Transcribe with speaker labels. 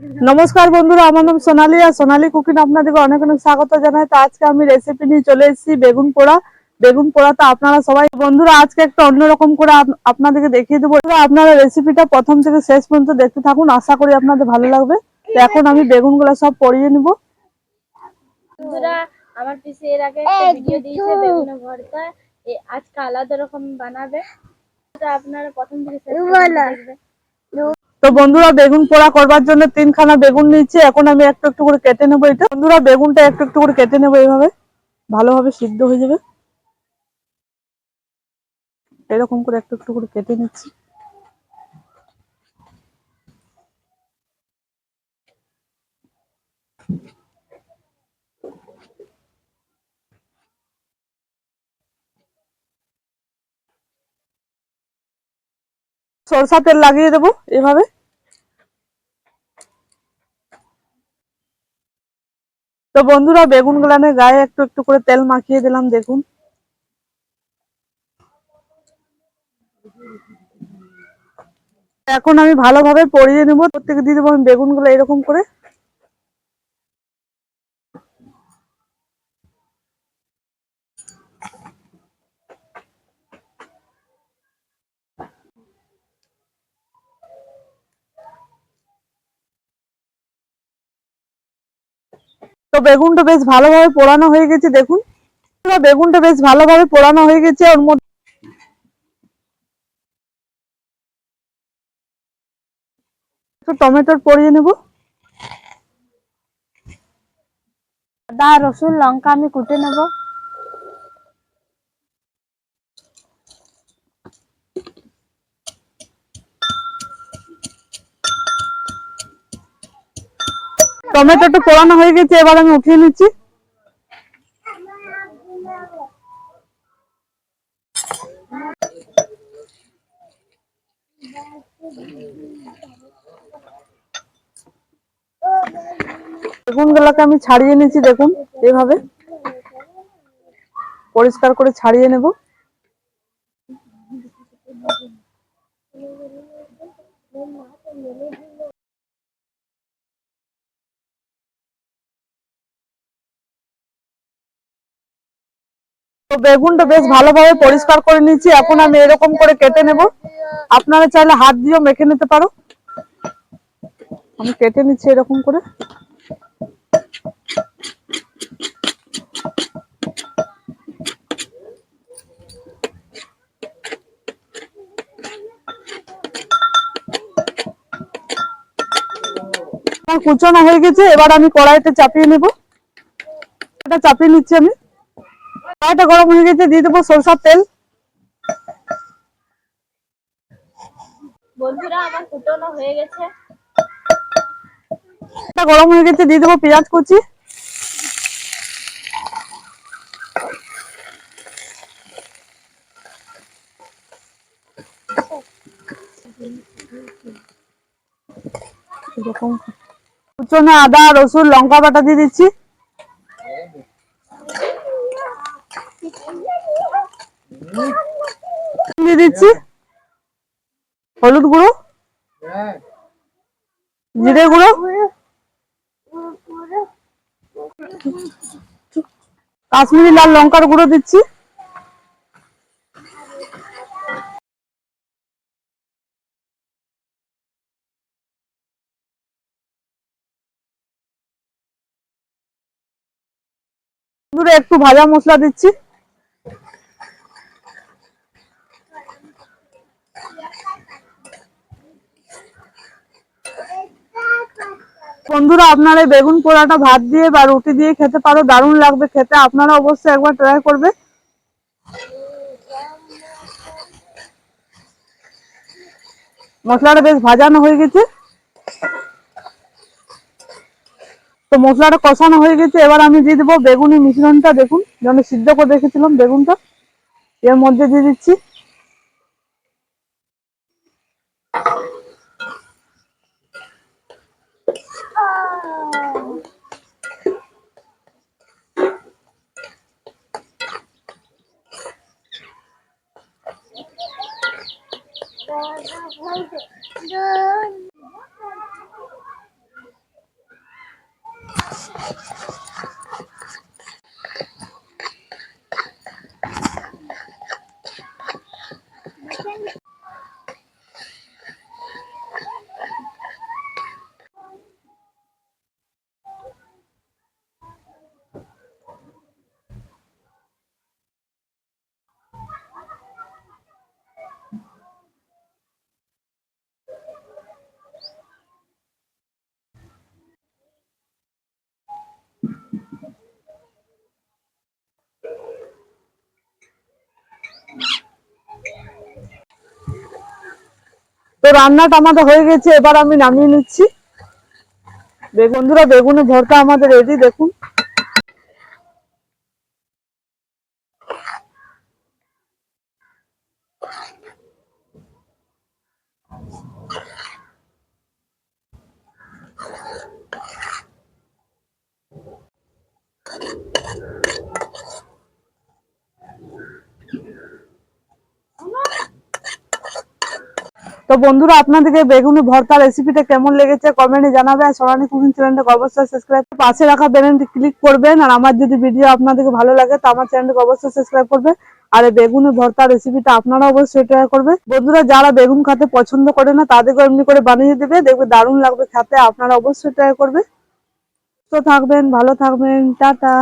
Speaker 1: নমস্কার বন্ধুরা, আমার নাম সোনালী আর সোনালী কুকিং আপনাদেরকে অনেক অনেক স্বাগত জানাই। তো আজকে আমি রেসিপি নিয়ে চলে এসেছি বেগুন পোড়া। বেগুন পোড়া তো আপনারা সবাই বন্ধুরা আজকে একটা অন্যরকম করে আপনাদেরকে দেখিয়ে দেবো। আপনারা রেসিপিটা প্রথম থেকে শেষ পর্যন্ত দেখতে থাকুন, আশা করি আপনাদের ভালো লাগবে। তো এখন আমি বেগুনগুলো সব পরিয়ে নিব।
Speaker 2: বন্ধুরা, আমার পিসি এর আগে একটা ভিডিও দিয়েছে বেগুনের ভর্তা, আজকে আলাদা রকম বানাবে। আপনারা প্রথম থেকে শেষ পর্যন্ত দেখবেন।
Speaker 1: তো বন্ধুরা, বেগুন পোড়া করবার জন্য 3খানা বেগুন নিচ্ছে। এখন আমি একটু একটু করে কেটে নেবো। এটা বন্ধুরা, বেগুনটা একটু একটু করে কেটে নেবো, এইভাবে ভালোভাবে সিদ্ধ হয়ে যাবে। এরকম করে একটু একটু করে কেটে নিচ্ছি। সরষা তেল লাগিয়ে দেবো এভাবে। তো বন্ধুরা, বেগুন গুলানের গায়ে একটু একটু করে তেল মাখিয়ে দিলাম, দেখুন। এখন আমি ভালোভাবে পরিয়ে নেবো। প্রত্যেকে দিয়ে দেবো আমি বেগুন গুলো এরকম করে। তো বেগুনটা বেশ ভালোভাবে পোড়ানো হয়ে গেছে, দেখুন। বেগুনটা বেশ ভালোভাবে পোড়ানো হয়ে গেছে। ওর মধ্যে একটু টমেটোর পরিয়ে নেব।
Speaker 2: আদা রসুন লঙ্কা আমি কুটে নেব।
Speaker 1: টমেটোটা পোড়ানো হয়ে গেছে, এবার আমি উঠিয়ে নিচ্ছি। বেগুন গুলাকে আমি ছাড়িয়ে নিচ্ছি, দেখুন এইভাবে পরিষ্কার করে ছাড়িয়ে নেব। তো বেগুনটা বেশ ভালোভাবে পরিষ্কার করে নিচ্ছি। এখন আমি এরকম করে কেটে নেব। আপনারা চাইলে হাত দিয়েও মেখে নিতে পারো। আমি কেটে নিচ্ছি এরকম করে। আমার কুচানো হয়ে গেছে, এবার আমি কড়াইতে চাপিয়ে নেব। এটা চাপিয়ে নিচ্ছি আমি। কড়াইটা গরম হয়ে গেছে, দিয়ে দেবো সরষের তেল।
Speaker 2: বন্ধুরা, আমার কুটানো হয়ে গেছে।
Speaker 1: এটা গরম হয়ে গেছে, দিয়ে দেবো পেঁয়াজ কুচি। এরকম কুচনো আদা রসুন লঙ্কা বাটা দিয়ে দিচ্ছি। দিয়ে দিচ্ছি হলুদ গুঁড়ো, জিরে গুঁড়ো, কাশ্মীরি লাল লঙ্কার গুঁড়ো দিচ্ছি। একটু ভাজা মশলা দিচ্ছি। বন্ধুরা, আপনারা এই বেগুন পোড়াটা ভাত দিয়ে বা রুটি দিয়ে খেতে পারো, দারুণ লাগবে খেতে। আপনারা অবশ্যই একবার ট্রাই করবে। মশলাটা বেশ ভাজানো হয়ে গেছে। তো মশলাটা কষানো হয়ে গেছে, এবার আমি দিয়ে দেবো বেগুনি মিশ্রণটা। দেখুন, যেন সিদ্ধ করে রেখেছিলাম বেগুনটা, এর মধ্যে দিয়ে দিচ্ছি। রান্নাটা আমাদের হয়ে গেছে, এবার আমি নামিয়ে নিচ্ছি। বন্ধুরা বেগুনের ভর্তা আমাদের রেডি, দেখুন। তো বন্ধুরা আপনাদেরকে বেগুনি ভর্তা রেসিপিটা কেমন লেগেছে কমেন্টে জানাবে। আর সোনালী কুকিং চ্যানেলটাকে অবশ্যই সাবস্ক্রাইব, পাশে রাখা বেলটি ক্লিক করবেন। আর আমার যদি ভিডিও আপনাদেরকে ভালো লাগে তো আমার চ্যানেলটাকে অবশ্যই সাবস্ক্রাইব করবে। আর এই বেগুনি ভর্তা রেসিপিটা আপনারা অবশ্যই ট্রাই করবে। বন্ধুরা যারা বেগুন খেতে পছন্দ করে না তাদেরকে এমনি করে বানিয়ে দেবে, দেখবে দারুণ লাগবে খেতে। আপনারা অবশ্যই ট্রাই করবে। তো থাকবেন, ভালো থাকবেন, টাটা।